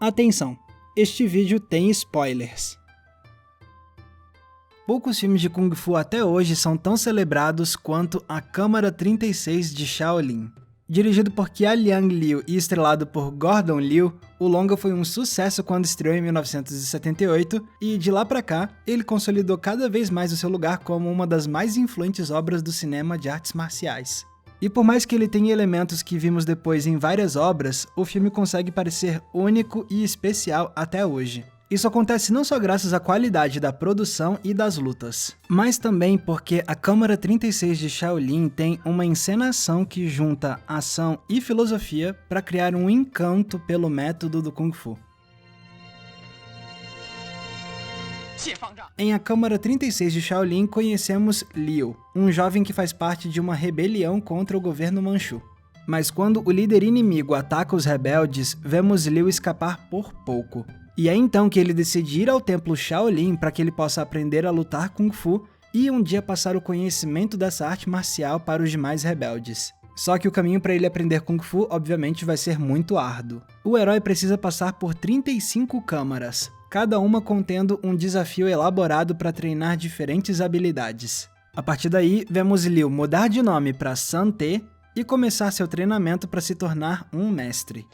Atenção! Este vídeo tem spoilers. Poucos filmes de Kung Fu até hoje são tão celebrados quanto A Câmara 36 de Shaolin. Dirigido por Qiaoliang Liu e estrelado por Gordon Liu, o longa foi um sucesso quando estreou em 1978 e, de lá pra cá, ele consolidou cada vez mais o seu lugar como uma das mais influentes obras do cinema de artes marciais. E por mais que ele tenha elementos que vimos depois em várias obras, o filme consegue parecer único e especial até hoje. Isso acontece não só graças à qualidade da produção e das lutas, mas também porque A Câmara 36 de Shaolin tem uma encenação que junta ação e filosofia para criar um encanto pelo método do Kung Fu. Em A Câmara 36 de Shaolin, conhecemos Liu, um jovem que faz parte de uma rebelião contra o governo Manchu. Mas quando o líder inimigo ataca os rebeldes, vemos Liu escapar por pouco. E é então que ele decide ir ao templo Shaolin para que ele possa aprender a lutar Kung Fu e um dia passar o conhecimento dessa arte marcial para os demais rebeldes. Só que o caminho para ele aprender Kung Fu, obviamente, vai ser muito árduo. O herói precisa passar por 35 câmaras, cada uma contendo um desafio elaborado para treinar diferentes habilidades. A partir daí, vemos Liu mudar de nome para San Te e começar seu treinamento para se tornar um mestre.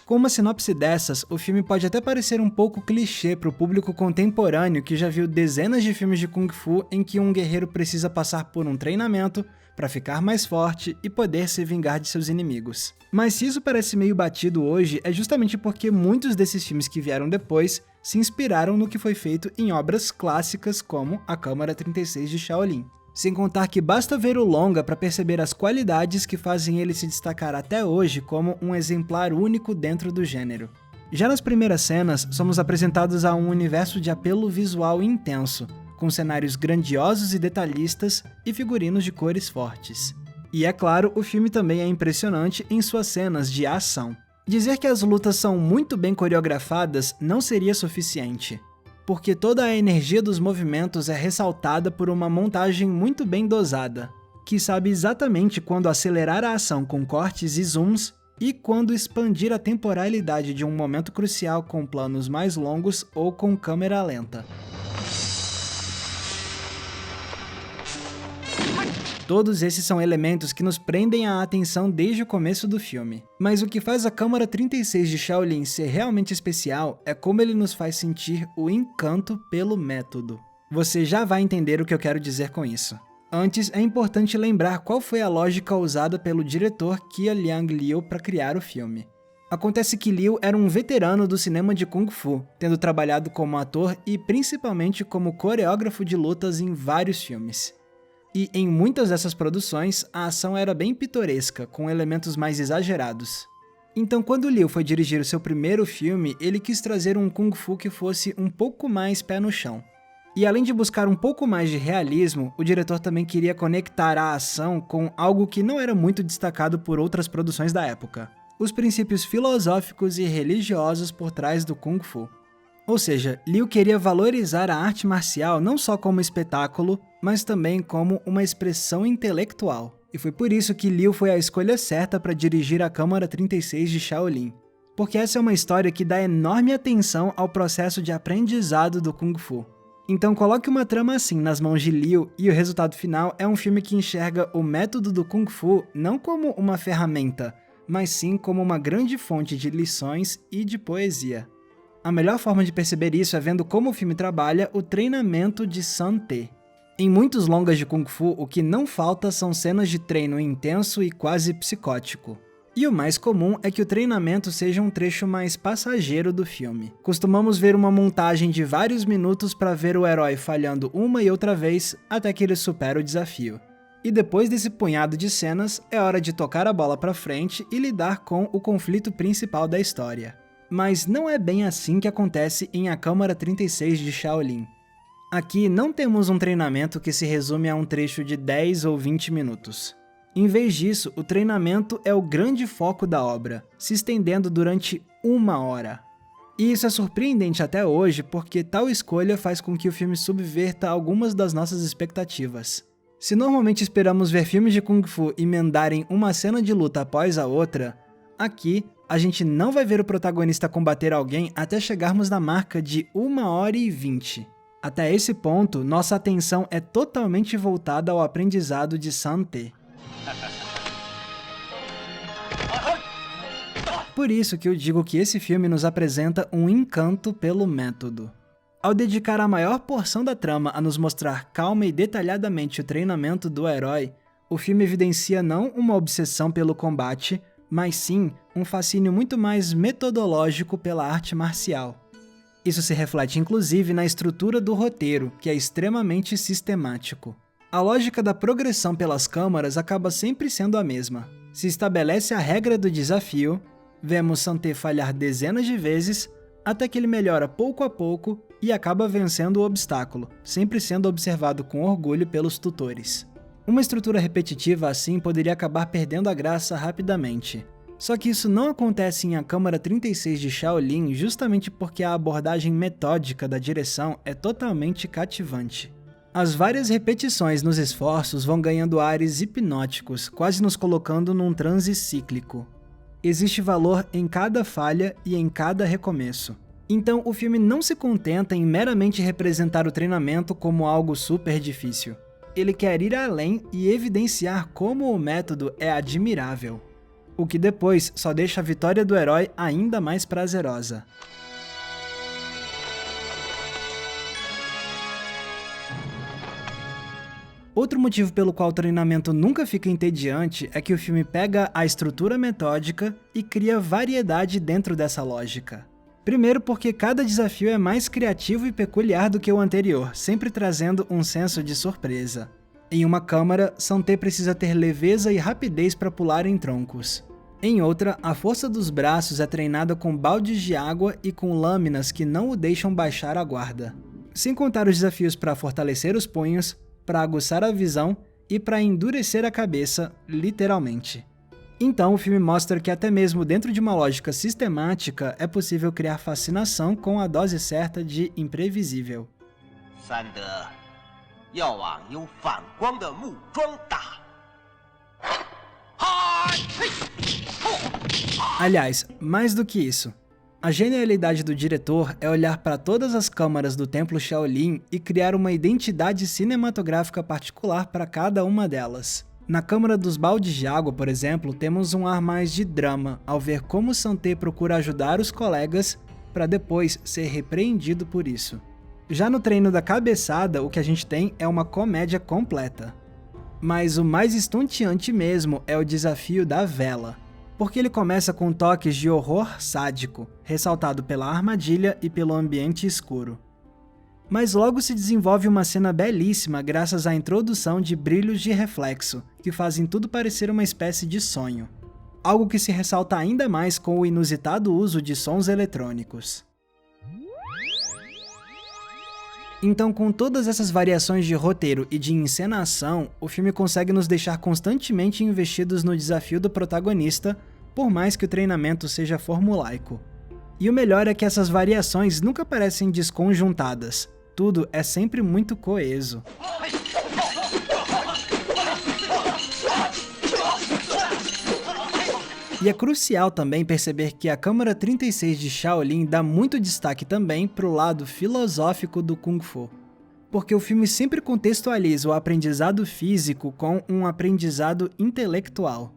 Com uma sinopse dessas, o filme pode até parecer um pouco clichê para o público contemporâneo que já viu dezenas de filmes de Kung Fu em que um guerreiro precisa passar por um treinamento para ficar mais forte e poder se vingar de seus inimigos. Mas se isso parece meio batido hoje, é justamente porque muitos desses filmes que vieram depois se inspiraram no que foi feito em obras clássicas como A Câmara 36 de Shaolin. Sem contar que basta ver o longa para perceber as qualidades que fazem ele se destacar até hoje como um exemplar único dentro do gênero. Já nas primeiras cenas, somos apresentados a um universo de apelo visual intenso, com cenários grandiosos e detalhistas e figurinos de cores fortes. E é claro, o filme também é impressionante em suas cenas de ação. Dizer que as lutas são muito bem coreografadas não seria suficiente, porque toda a energia dos movimentos é ressaltada por uma montagem muito bem dosada, que sabe exatamente quando acelerar a ação com cortes e zooms e quando expandir a temporalidade de um momento crucial com planos mais longos ou com câmera lenta. Todos esses são elementos que nos prendem a atenção desde o começo do filme. Mas o que faz A Câmara 36 de Shaolin ser realmente especial é como ele nos faz sentir o encanto pelo método. Você já vai entender o que eu quero dizer com isso. Antes, é importante lembrar qual foi a lógica usada pelo diretor Qiaoliang Liu para criar o filme. Acontece que Liu era um veterano do cinema de Kung Fu, tendo trabalhado como ator e principalmente como coreógrafo de lutas em vários filmes. E em muitas dessas produções, a ação era bem pitoresca, com elementos mais exagerados. Então, quando Liu foi dirigir o seu primeiro filme, ele quis trazer um Kung Fu que fosse um pouco mais pé no chão. E além de buscar um pouco mais de realismo, o diretor também queria conectar a ação com algo que não era muito destacado por outras produções da época: os princípios filosóficos e religiosos por trás do Kung Fu. Ou seja, Liu queria valorizar a arte marcial não só como espetáculo, mas também como uma expressão intelectual. E foi por isso que Liu foi a escolha certa para dirigir A Câmara 36 de Shaolin. Porque essa é uma história que dá enorme atenção ao processo de aprendizado do Kung Fu. Então coloque uma trama assim nas mãos de Liu e o resultado final é um filme que enxerga o método do Kung Fu não como uma ferramenta, mas sim como uma grande fonte de lições e de poesia. A melhor forma de perceber isso é vendo como o filme trabalha o treinamento de San Te. Em muitos longas de Kung Fu, o que não falta são cenas de treino intenso e quase psicótico. E o mais comum é que o treinamento seja um trecho mais passageiro do filme. Costumamos ver uma montagem de vários minutos para ver o herói falhando uma e outra vez até que ele supera o desafio. E depois desse punhado de cenas, é hora de tocar a bola para frente e lidar com o conflito principal da história. Mas não é bem assim que acontece em A Câmara 36 de Shaolin. Aqui não temos um treinamento que se resume a um trecho de 10 ou 20 minutos. Em vez disso, o treinamento é o grande foco da obra, se estendendo durante 1 hora. E isso é surpreendente até hoje porque tal escolha faz com que o filme subverta algumas das nossas expectativas. Se normalmente esperamos ver filmes de Kung Fu emendarem uma cena de luta após a outra, aqui a gente não vai ver o protagonista combater alguém até chegarmos na marca de 1h20. Até esse ponto, nossa atenção é totalmente voltada ao aprendizado de San-Te. Por isso que eu digo que esse filme nos apresenta um encanto pelo método. Ao dedicar a maior porção da trama a nos mostrar calma e detalhadamente o treinamento do herói, o filme evidencia não uma obsessão pelo combate, mas sim um fascínio muito mais metodológico pela arte marcial. Isso se reflete inclusive na estrutura do roteiro, que é extremamente sistemático. A lógica da progressão pelas câmaras acaba sempre sendo a mesma. Se estabelece a regra do desafio, vemos San-Te falhar dezenas de vezes, até que ele melhora pouco a pouco e acaba vencendo o obstáculo, sempre sendo observado com orgulho pelos tutores. Uma estrutura repetitiva assim poderia acabar perdendo a graça rapidamente. Só que isso não acontece em A Câmara 36 de Shaolin justamente porque a abordagem metódica da direção é totalmente cativante. As várias repetições nos esforços vão ganhando ares hipnóticos, quase nos colocando num transe cíclico. Existe valor em cada falha e em cada recomeço. Então o filme não se contenta em meramente representar o treinamento como algo super difícil. Ele quer ir além e evidenciar como o método é admirável. O que depois só deixa a vitória do herói ainda mais prazerosa. Outro motivo pelo qual o treinamento nunca fica entediante é que o filme pega a estrutura metódica e cria variedade dentro dessa lógica. Primeiro porque cada desafio é mais criativo e peculiar do que o anterior, sempre trazendo um senso de surpresa. Em uma câmara, San-Te precisa ter leveza e rapidez para pular em troncos. Em outra, a força dos braços é treinada com baldes de água e com lâminas que não o deixam baixar a guarda. Sem contar os desafios para fortalecer os punhos, para aguçar a visão e para endurecer a cabeça, literalmente. Então o filme mostra que até mesmo dentro de uma lógica sistemática é possível criar fascinação com a dose certa de imprevisível. Aliás, mais do que isso, a genialidade do diretor é olhar para todas as câmaras do Templo Shaolin e criar uma identidade cinematográfica particular para cada uma delas. Na Câmara dos Baldes de Água, por exemplo, temos um ar mais de drama ao ver como San-Te procura ajudar os colegas para depois ser repreendido por isso. Já no treino da cabeçada, o que a gente tem é uma comédia completa. Mas o mais estonteante mesmo é o desafio da vela, porque ele começa com toques de horror sádico, ressaltado pela armadilha e pelo ambiente escuro. Mas logo se desenvolve uma cena belíssima graças à introdução de brilhos de reflexo, que fazem tudo parecer uma espécie de sonho. Algo que se ressalta ainda mais com o inusitado uso de sons eletrônicos. Então, com todas essas variações de roteiro e de encenação, o filme consegue nos deixar constantemente investidos no desafio do protagonista, por mais que o treinamento seja formulaico. E o melhor é que essas variações nunca parecem desconjuntadas. Tudo é sempre muito coeso. E é crucial também perceber que a Câmara 36 de Shaolin dá muito destaque também para o lado filosófico do Kung Fu. Porque o filme sempre contextualiza o aprendizado físico com um aprendizado intelectual.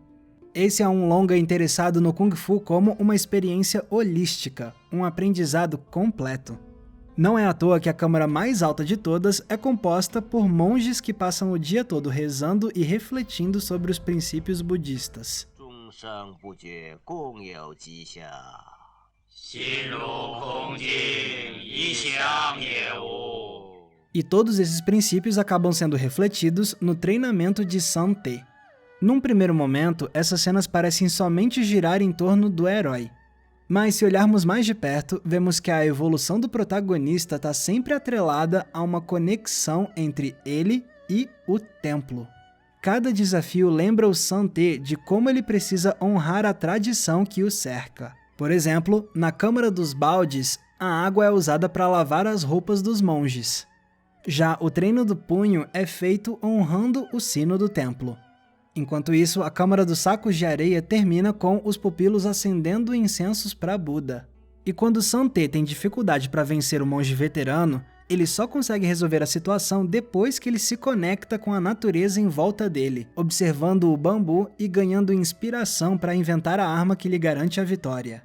Esse é um longa interessado no Kung Fu como uma experiência holística, um aprendizado completo. Não é à toa que a câmara mais alta de todas é composta por monges que passam o dia todo rezando e refletindo sobre os princípios budistas. E todos esses princípios acabam sendo refletidos no treinamento de San-Te. Num primeiro momento, essas cenas parecem somente girar em torno do herói. Mas se olharmos mais de perto, vemos que a evolução do protagonista está sempre atrelada a uma conexão entre ele e o templo. Cada desafio lembra o San-Te de como ele precisa honrar a tradição que o cerca. Por exemplo, na Câmara dos Baldes, a água é usada para lavar as roupas dos monges. Já o treino do punho é feito honrando o sino do templo. Enquanto isso, a Câmara dos Sacos de Areia termina com os pupilos acendendo incensos para Buda. E quando Santé tem dificuldade para vencer o monge veterano, ele só consegue resolver a situação depois que ele se conecta com a natureza em volta dele, observando o bambu e ganhando inspiração para inventar a arma que lhe garante a vitória.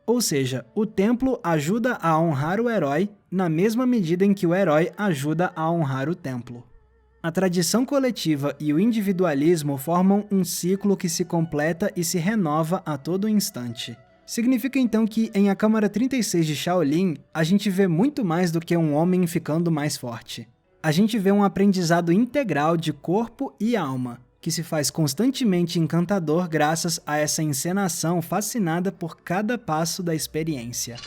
Ou seja, o templo ajuda a honrar o herói na mesma medida em que o herói ajuda a honrar o templo. A tradição coletiva e o individualismo formam um ciclo que se completa e se renova a todo instante. Significa então que em A Câmara 36 de Shaolin, a gente vê muito mais do que um homem ficando mais forte. A gente vê um aprendizado integral de corpo e alma, que se faz constantemente encantador graças a essa encenação fascinada por cada passo da experiência.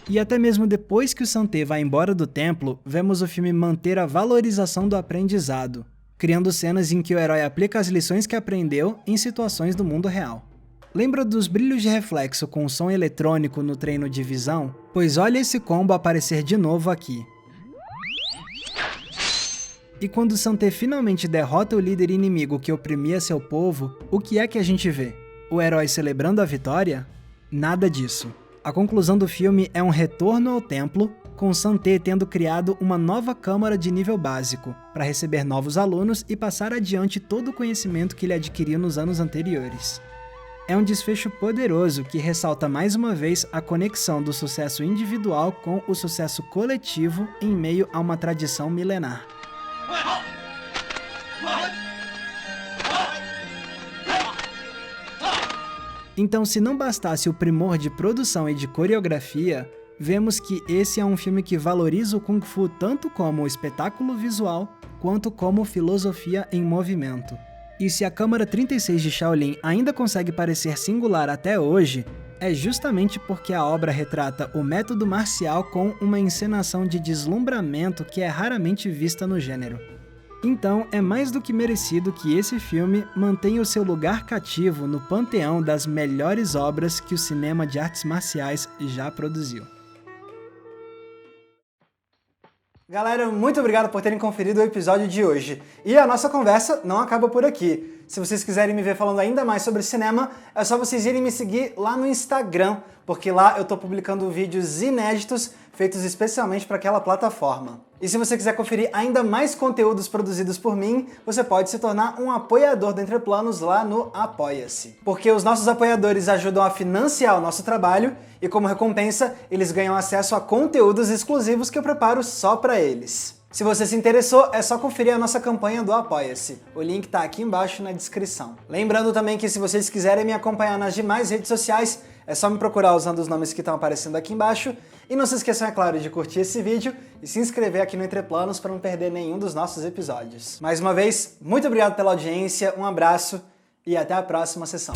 E até mesmo depois que o Santé vai embora do templo, vemos o filme manter a valorização do aprendizado, criando cenas em que o herói aplica as lições que aprendeu em situações do mundo real. Lembra dos brilhos de reflexo com som eletrônico no treino de visão? Pois olha esse combo aparecer de novo aqui. E quando Santé finalmente derrota o líder inimigo que oprimia seu povo, o que é que a gente vê? O herói celebrando a vitória? Nada disso. A conclusão do filme é um retorno ao templo, com Santé tendo criado uma nova câmara de nível básico, para receber novos alunos e passar adiante todo o conhecimento que ele adquiriu nos anos anteriores. É um desfecho poderoso que ressalta mais uma vez a conexão do sucesso individual com o sucesso coletivo em meio a uma tradição milenar. Então, se não bastasse o primor de produção e de coreografia, vemos que esse é um filme que valoriza o Kung Fu tanto como espetáculo visual, quanto como filosofia em movimento. E se a Câmara 36 de Shaolin ainda consegue parecer singular até hoje, é justamente porque a obra retrata o método marcial com uma encenação de deslumbramento que é raramente vista no gênero. Então, é mais do que merecido que esse filme mantenha o seu lugar cativo no panteão das melhores obras que o cinema de artes marciais já produziu. Galera, muito obrigado por terem conferido o episódio de hoje. E a nossa conversa não acaba por aqui. Se vocês quiserem me ver falando ainda mais sobre cinema, é só vocês irem me seguir lá no Instagram, porque lá eu tô publicando vídeos inéditos feitos especialmente para aquela plataforma. E se você quiser conferir ainda mais conteúdos produzidos por mim, você pode se tornar um apoiador do Entre Planos lá no Apoia-se. Porque os nossos apoiadores ajudam a financiar o nosso trabalho e, como recompensa, eles ganham acesso a conteúdos exclusivos que eu preparo só para eles. Se você se interessou, é só conferir a nossa campanha do Apoia-se. O link tá aqui embaixo na descrição. Lembrando também que se vocês quiserem me acompanhar nas demais redes sociais, é só me procurar usando os nomes que estão aparecendo aqui embaixo. E não se esqueçam, é claro, de curtir esse vídeo e se inscrever aqui no Entre Planos para não perder nenhum dos nossos episódios. Mais uma vez, muito obrigado pela audiência, um abraço e até a próxima sessão.